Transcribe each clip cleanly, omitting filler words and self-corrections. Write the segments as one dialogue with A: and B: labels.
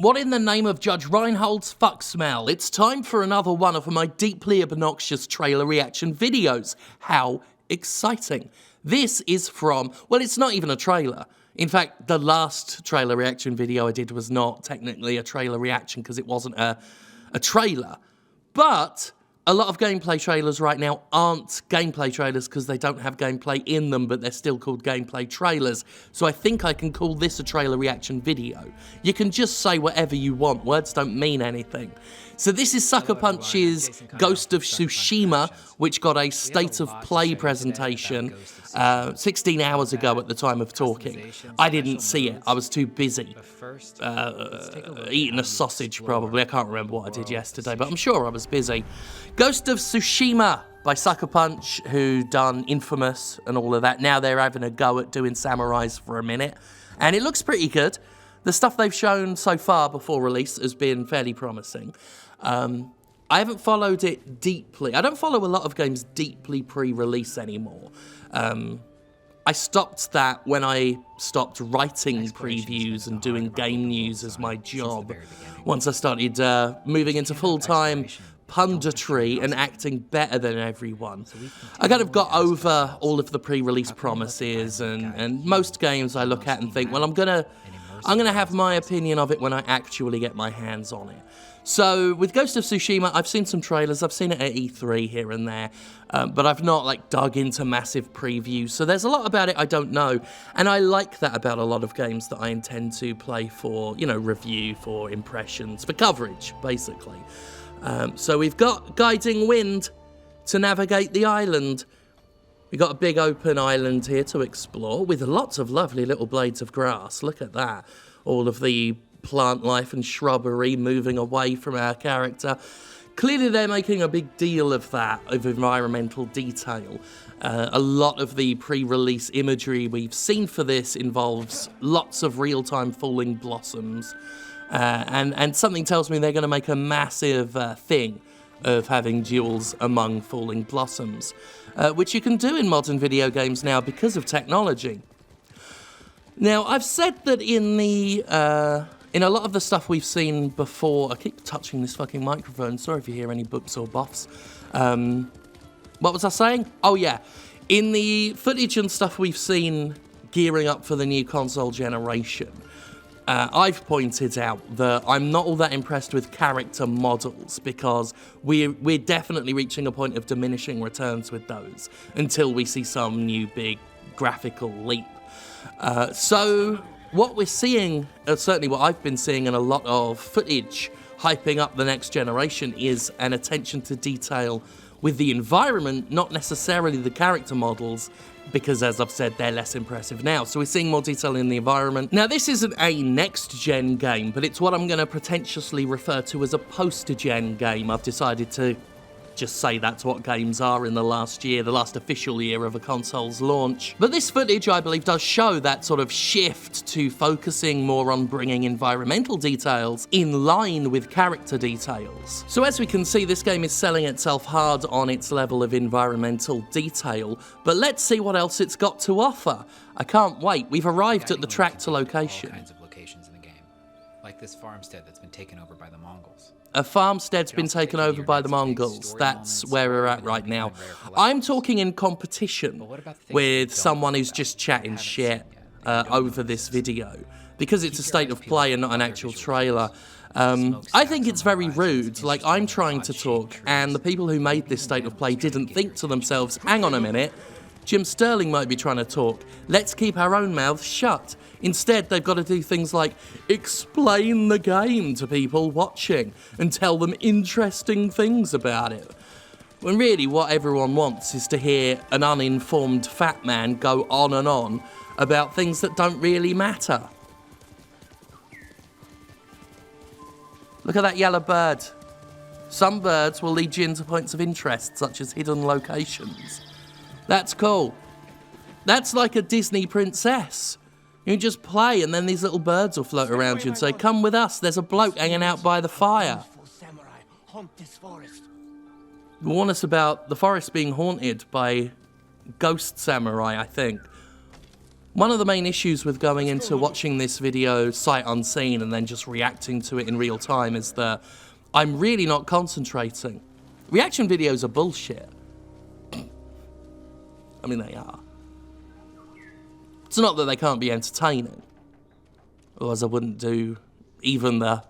A: What in the name of Judge Reinhold's fuck smell? It's time for another one of my deeply obnoxious trailer reaction videos. How exciting. This is from, well, it's not even a trailer. In fact, the last trailer reaction video I did was not technically a trailer reaction because it wasn't a trailer. But a lot of gameplay trailers right now aren't gameplay trailers because they don't have gameplay in them, but they're still called gameplay trailers. So I think I can call this a trailer reaction video. You can just say whatever you want. Words don't mean anything. So this is Sucker Punch's Ghost of Tsushima, which got a state of play presentation 16 hours ago at the time of talking. I didn't see it. I was too busy eating a sausage, probably. I can't remember what I did yesterday, but I'm sure I was busy. Ghost of Tsushima by Sucker Punch, who done Infamous and all of that. Now they're having a go at doing samurais for a minute, and it looks pretty good. The stuff they've shown so far before release has been fairly promising. I haven't followed it deeply. I don't follow a lot of games deeply pre-release anymore. I stopped that when I stopped writing previews and doing game news as my job. Once I started moving into full-time punditry and acting better than everyone. I kind of got over all of the pre-release promises, and most games I look at and think, well, I'm gonna have my opinion of it when I actually get my hands on it. So with Ghost of Tsushima, I've seen some trailers. I've seen it at E3 here and there, but I've not like dug into massive previews. So there's a lot about it I don't know, and I like that about a lot of games that I intend to play for, you know, review, for impressions, for coverage, basically. So we've got guiding wind to navigate the island. We've got a big open island here to explore with lots of lovely little blades of grass. Look at that. All of the plant life and shrubbery moving away from our character. Clearly they're making a big deal of that, of environmental detail. A lot of the pre-release imagery we've seen for this involves lots of real-time falling blossoms. And something tells me they're going to make a massive thing of having duels among falling blossoms, which you can do in modern video games now because of technology. Now, I've said that in a lot of the stuff we've seen before, I keep touching this fucking microphone, sorry if you hear any books or buffs. What was I saying? Oh yeah, in the footage and stuff we've seen gearing up for the new console generation, I've pointed out that I'm not all that impressed with character models because we're definitely reaching a point of diminishing returns with those until we see some new big graphical leap. So what we're seeing, certainly what I've been seeing in a lot of footage hyping up the next generation, is an attention to detail with the environment, not necessarily the character models, because as I've said, they're less impressive now. So we're seeing more detail in the environment. Now this isn't a next-gen game, but it's what I'm going to pretentiously refer to as a post-gen game. I've decided to just say that's what games are in the last year, the last official year of a console's launch. But this footage, I believe, does show that sort of shift to focusing more on bringing environmental details in line with character details. So as we can see, this game is selling itself hard on its level of environmental detail, but let's see what else it's got to offer. I can't wait. We've arrived at the tractor location.
B: All kinds of locations in the game, like this farmstead that's been taken over by the Mongols.
A: A farmstead's been taken over by the Mongols. That's where we're at right now. I'm talking in competition with someone who's just chatting shit over this video, because it's a state of play and not an actual trailer. I think it's very rude. Like, I'm trying to talk, and the people who made this state of play didn't think to themselves, hang on a minute, Jim Sterling might be trying to talk. Let's keep our own mouths shut. Instead, they've got to do things like explain the game to people watching and tell them interesting things about it. When really what everyone wants is to hear an uninformed fat man go on and on about things that don't really matter. Look at that yellow bird. Some birds will lead you into points of interest, such as hidden locations. That's cool. That's like a Disney princess. You just play and then these little birds will float around you and say, come with us, there's a bloke hanging out by the fire. Warn us about the forest being haunted by ghost samurai, I think. One of the main issues with going into watching this video sight unseen and then just reacting to it in real time is that I'm really not concentrating. Reaction videos are bullshit. I mean, they are. It's not that they can't be entertaining. Otherwise I wouldn't do even the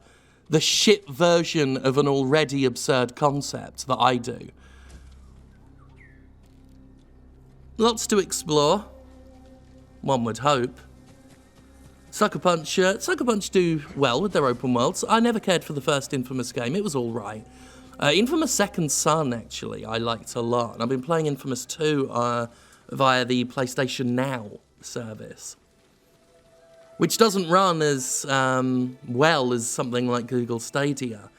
A: shit version of an already absurd concept that I do. Lots to explore. One would hope. Sucker Punch do well with their open worlds. I never cared for the first Infamous game. It was all right. Infamous Second Son, actually, I liked a lot. And I've been playing Infamous 2 via the PlayStation Now service, which doesn't run as well as something like Google Stadia.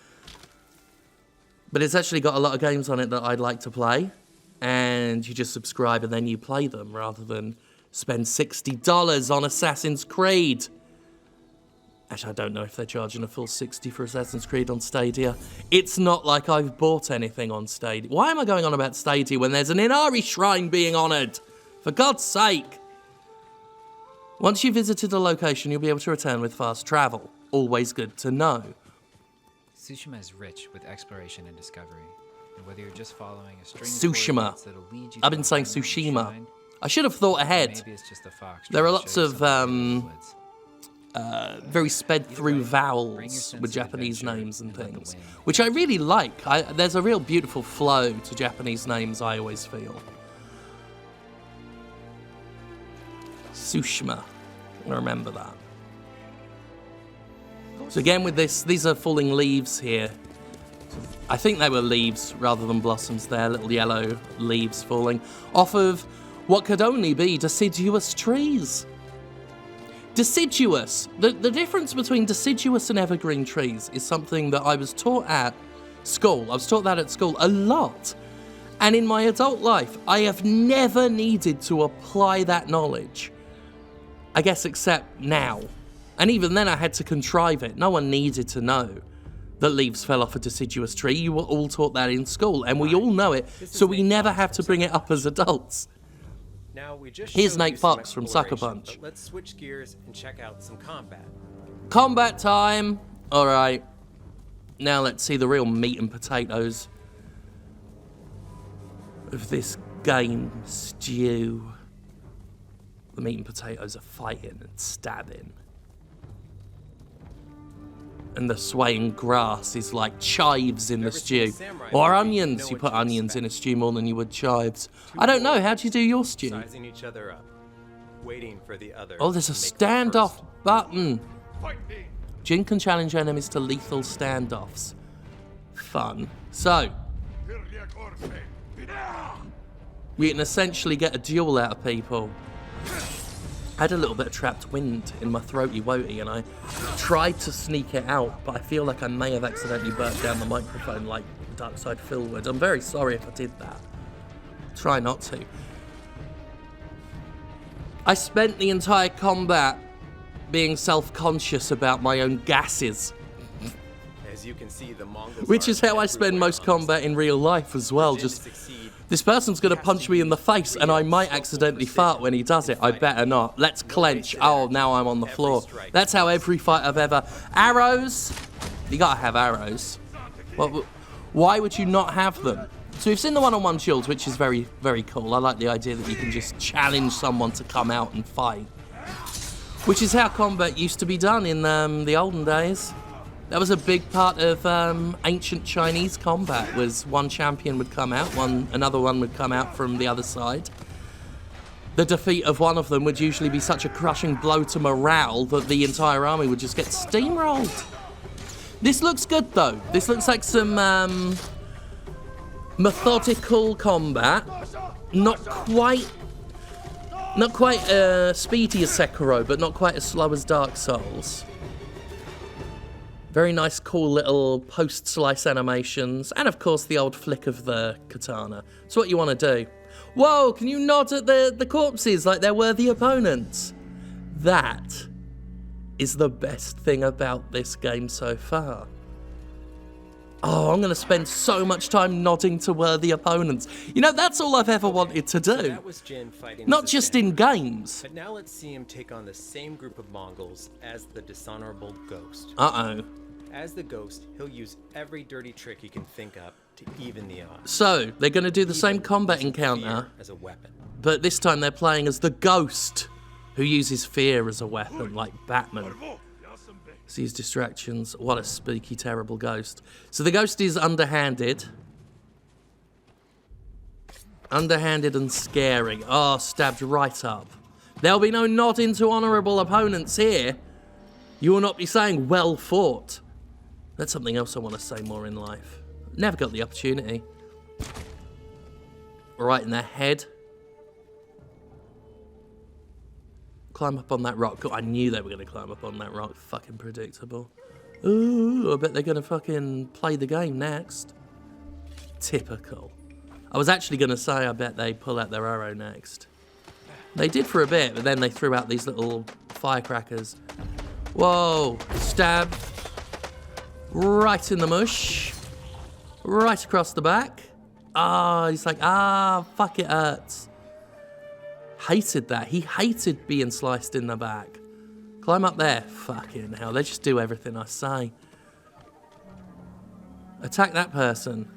A: But it's actually got a lot of games on it that I'd like to play. And you just subscribe and then you play them rather than spend $60 on Assassin's Creed. Actually, I don't know if they're charging a full $60 for Assassin's Creed on Stadia. It's not like I've bought anything on Stadia. Why am I going on about Stadia when there's an Inari shrine being honoured? For God's sake. Once you've visited a location, you'll be able to return with fast travel. Always good to know.
B: Tsushima is rich with exploration and discovery. And whether you're just following a string
A: Tsushima.
B: that'll lead you
A: I've been saying
B: to a
A: Tsushima.
B: shrine,
A: I should have thought ahead.
B: maybe it's just a fox
A: There are
B: trying to
A: lots
B: show you
A: of
B: something in the woods.
A: very sped through vowels with Japanese names and things, which I really like. There's a real beautiful flow to Japanese names, I always feel. Tsushima. I remember that. So again with this, these are falling leaves here. I think they were leaves rather than blossoms there, little yellow leaves falling off of what could only be deciduous trees. Deciduous. The difference between deciduous and evergreen trees is something that I was taught at school. I was taught that at school a lot. And in my adult life, I have never needed to apply that knowledge. I guess except now. And even then I had to contrive it. No one needed to know that leaves fell off a deciduous tree. You were all taught that in school, and we all know it, so we never have to bring it up as adults.
C: Now, we just
A: Here's
C: showed
A: Nate
C: you some
A: Fox from Sucker
C: exploration,
A: Punch.
C: but let's switch gears and check out some combat.
A: Combat time! Alright. Now let's see the real meat and potatoes of this game stew. The meat and potatoes are fighting and stabbing. And the swaying grass is like chives in the stew. Or onions. You put onions in a stew more than you would chives. I don't know. How do you do your stew?
C: Sizing each other up, waiting for the other.
A: Oh, there's a standoff button. Jin can challenge enemies to lethal standoffs. Fun. So, we can essentially get a duel out of people. I had a little bit of trapped wind in my throaty woaty and I tried to sneak it out, but I feel like I may have accidentally burnt down the microphone like Darkside Phil would. I'm very sorry if I did that. Try not to. I spent the entire combat being self-conscious about my own gases.
C: As you can see, the Mongols
A: Which is how I spend most combat in real life as well. Just, this person's gonna punch me in the face and I might accidentally fart when he does it. I better not. Let's clench. Oh, now I'm on the floor. That's how every fight I've ever... Arrows! You gotta have arrows. Why would you not have them? So we've seen the one-on-one shields, which is very, very cool. I like the idea that you can just challenge someone to come out and fight. Which is how combat used to be done in the olden days. That was a big part of ancient Chinese combat, was one champion would come out, another one would come out from the other side. The defeat of one of them would usually be such a crushing blow to morale that the entire army would just get steamrolled. This looks good though. This looks like some methodical combat. Not quite speedy as Sekiro, but not quite as slow as Dark Souls. Very nice, cool little post-slice animations, and of course the old flick of the katana. It's what you want to do. Whoa, can you nod at the corpses like they're worthy opponents? That is the best thing about this game so far. Oh, I'm going to spend so much time nodding to worthy opponents. You know, that's all I've ever wanted to do.
C: So that was Jin fighting
A: Not
C: as a
A: just in
C: samurai.
A: games.
C: But now let's see him take on the same group of Mongols as the dishonorable Ghost.
A: Uh-oh.
C: As the Ghost, he'll use every dirty trick he can think up to even the odds.
A: So, they're going to do the same
C: Even
A: combat
C: using
A: encounter,
C: fear as a weapon.
A: but this time they're playing as the Ghost, who uses fear as a weapon, like Batman. Sees distractions. What a spooky, terrible ghost. So the ghost is underhanded. Underhanded and scary. Oh, stabbed right up. There'll be no nodding to honourable opponents here. You will not be saying, well fought. That's something else I want to say more in life. Never got the opportunity. Right in their head. Climb up on that rock. God, I knew they were going to climb up on that rock. Fucking predictable. Ooh, I bet they're going to fucking play the game next. Typical. I was actually going to say I bet they pull out their arrow next. They did for a bit, but then they threw out these little firecrackers. Whoa. Stab. Right in the mush. Right across the back. Ah, he's like, fuck, it hurts. Hated that. He hated being sliced in the back. Climb up there. Fucking hell. They just do everything I say. Attack that person.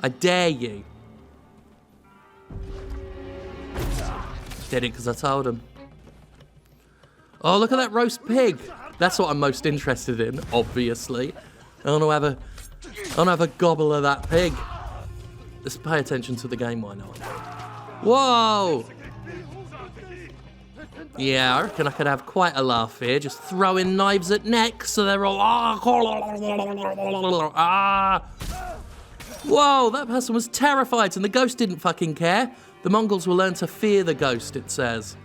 A: I dare you. Did it because I told him. Oh, look at that roast pig. That's what I'm most interested in, obviously. I want to have a gobble of that pig. Just pay attention to the game, why not? Whoa! Yeah, I reckon I could have quite a laugh here, just throwing knives at necks so they're all... Whoa, that person was terrified and the ghost didn't fucking care. The Mongols will learn to fear the ghost, it says.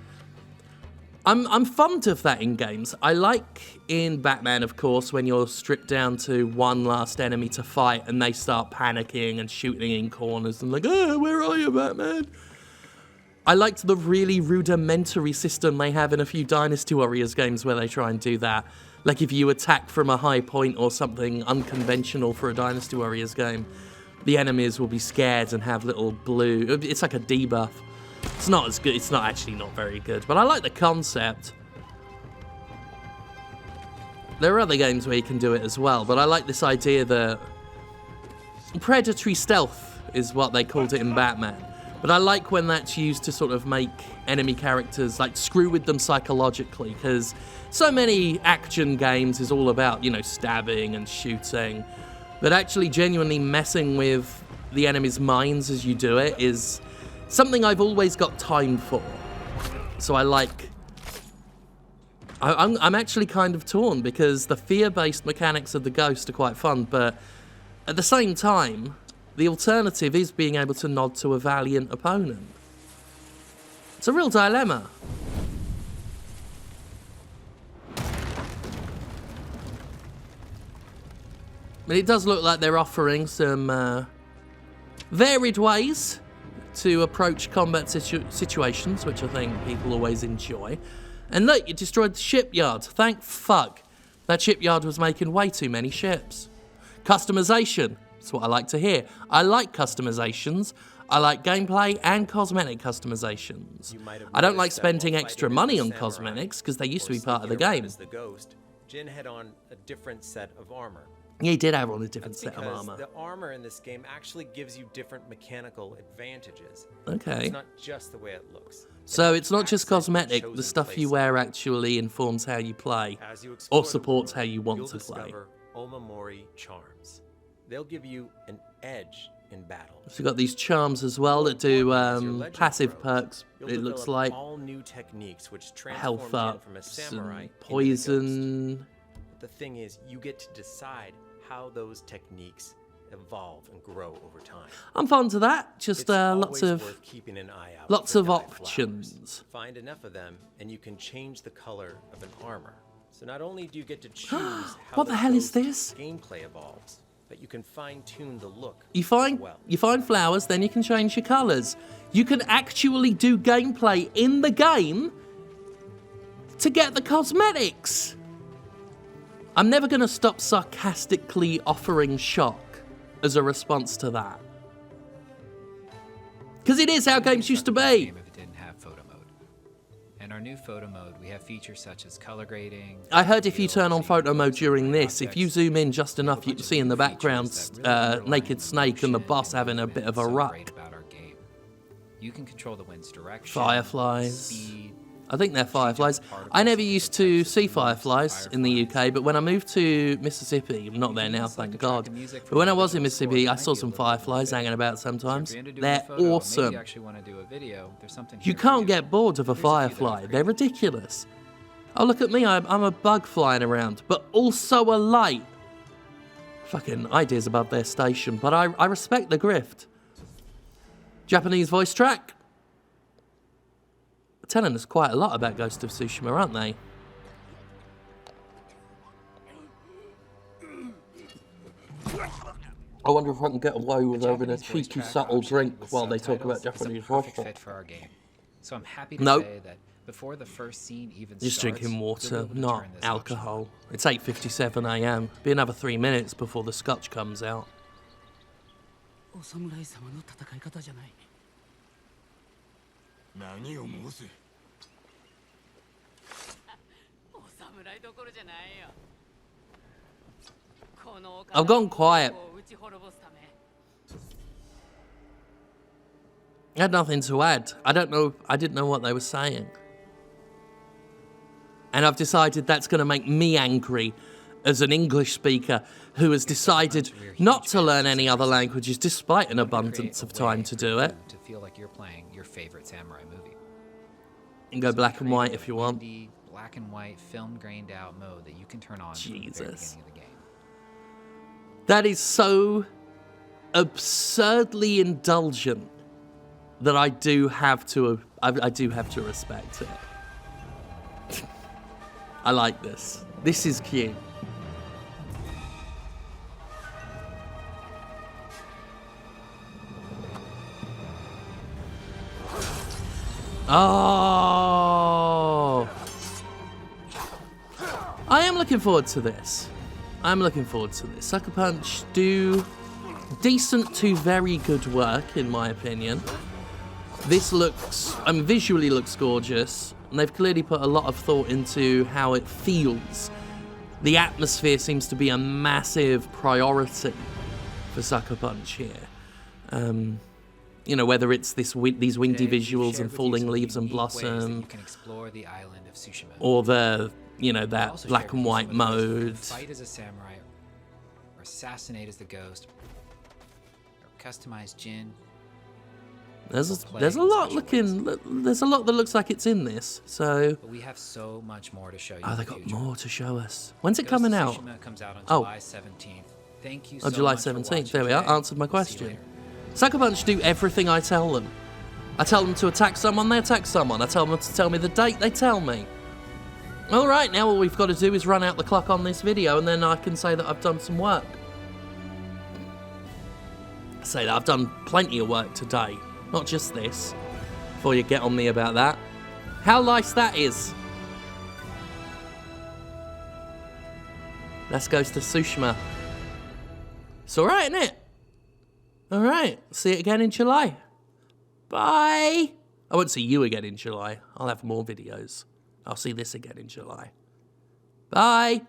A: I'm fond of that in games. I like in Batman, of course, when you're stripped down to one last enemy to fight and they start panicking and shooting in corners and like, oh, where are you, Batman? I liked the really rudimentary system they have in a few Dynasty Warriors games where they try and do that. Like if you attack from a high point or something unconventional for a Dynasty Warriors game, the enemies will be scared and have little blue... It's like a debuff. It's not as good. It's not actually not very good, but I like the concept. There are other games where you can do it as well, but I like this idea that predatory stealth is what they called it in Batman. But I like when that's used to sort of make enemy characters, like, screw with them psychologically, because so many action games is all about, you know, stabbing and shooting, but actually genuinely messing with the enemy's minds as you do it is something I've always got time for. So I like... I'm actually kind of torn, because the fear-based mechanics of the Ghost are quite fun, but at the same time, the alternative is being able to nod to a valiant opponent. It's a real dilemma. But it does look like they're offering some varied ways to approach combat situations, which I think people always enjoy. And look, you destroyed the shipyard. Thank fuck. That shipyard was making way too many ships. Customization. That's what I like to hear. I like customizations. I like gameplay and cosmetic customizations. I don't like spending extra money on cosmetics because they used to be part of the game.
C: As the Ghost, Jin had on a different set of armor.
A: He did have on a different set of
C: Because
A: armor.
C: the armor in this game actually gives you different mechanical advantages.
A: Okay.
C: It's not just the way it looks.
A: So it's not just
C: accent
A: cosmetic.
C: chosen
A: The stuff you
C: places.
A: wear actually informs how you play,
C: As you explore
A: or
C: the
A: supports
C: world,
A: how you want
C: you'll
A: to play.
C: discover Omamori charms. They'll give you an edge in battle.
A: So you've got these charms as well that do
C: As your legend
A: passive
C: grows,
A: perks.
C: you'll
A: It looks
C: develop
A: like
C: all new techniques which
A: health
C: transform Jin
A: up,
C: from a
A: some
C: samurai into the ghost.
A: poison.
C: But the thing is, you get to decide how those techniques evolve and grow over time.
A: I'm fond of that. Just
C: It's
A: lots
C: always
A: of
C: worth keeping an eye out
A: lots
C: for
A: of
C: dyed
A: options.
C: flowers. Find enough of them, and you can change the color of an armor. So not only do you get to choose how
A: What the hell is
C: Ghost's
A: this?
C: gameplay evolves, but you can fine-tune the look
A: You
C: as
A: find
C: well.
A: you find flowers, then you can change your colours. You can actually do gameplay in the game to get the cosmetics. I'm never going to stop sarcastically offering shock as a response to that. Because it is how games used to be.
B: If it didn't have photo mode. In our new photo mode, we have features such as color grading.
A: I heard if you turn on photo mode during this, if you zoom in just enough, you can see in the background Naked Snake and the boss having a bit of a ruck.
B: You can control the wind's direction,
A: Fireflies.
B: speed.
A: I think they're fireflies. I never used to see fireflies in the UK, but when I moved to Mississippi, I'm not there now, thank God. But when I was in Mississippi, I saw some fireflies hanging about sometimes. They're awesome. You can't get bored of a firefly. They're ridiculous. Oh, look at me, I'm a bug flying around, but also a light. Fucking ideas above their station, but I respect the grift. Japanese voice track. Telling us quite a lot about Ghost of Tsushima, aren't they? I wonder if I can get away with having a cheeky, subtle drink while they talk about Japanese voice track.
B: So I'm happy to say that before the first scene even
A: just
B: starts,
A: drinking water,
B: you'll be able to
A: not
B: turn this
A: alcohol.
B: option on.
A: It's 8:57 AM. Be another 3 minutes before the scotch comes out.
D: お侍様の戦い方じゃない。何を申す。お侍どころじゃないよ。この
A: I've gone quiet.
D: 打ち滅ぼすため。
A: I had nothing to add. I didn't know what they were saying. And I've decided that's going to make me angry as an English speaker who has decided not to learn any other languages despite an abundance of time to do it.
B: To feel like you're playing your favorite samurai movie.
A: And go black and white if you want.
B: Black and white, film grained out mode that you can turn on from the very
A: Jesus.
B: beginning of the game.
A: That is so absurdly indulgent that I do have to respect it. I like this. This is cute. Oh, I am looking forward to this. Sucker Punch do decent to very good work, in my opinion. This visually looks gorgeous, and they've clearly put a lot of thought into how it feels. The atmosphere seems to be a massive priority for Sucker Punch here. You know, whether it's these windy visuals and falling leaves and blossom, or that black and white mode.
B: Fight as a samurai, or assassinate as the ghost, or customize Jin.
A: There's a lot that looks like it's in this. So.
B: But we have so much more to show you.
A: Oh, they got more to show us. When's it coming out?
B: Tsushima comes out on July 17th. Thank you so
A: July
B: much for
A: 17th.
B: watching
A: There we are.
B: today.
A: Answered my
B: See you
A: question.
B: later.
A: Sucker Punch do everything I tell them. I tell them to attack someone, they attack someone. I tell them to tell me the date, they tell me. All right, now all we've got to do is run out the clock on this video, and then I can say that I've done some work. Say that I've done plenty of work today, not just this. Before you get on me about that. How nice that is. Let's go to Tsushima. It's all right, isn't it? All right, see it again in July. Bye. I won't see you again in July. I'll have more videos. I'll see this again in July. Bye.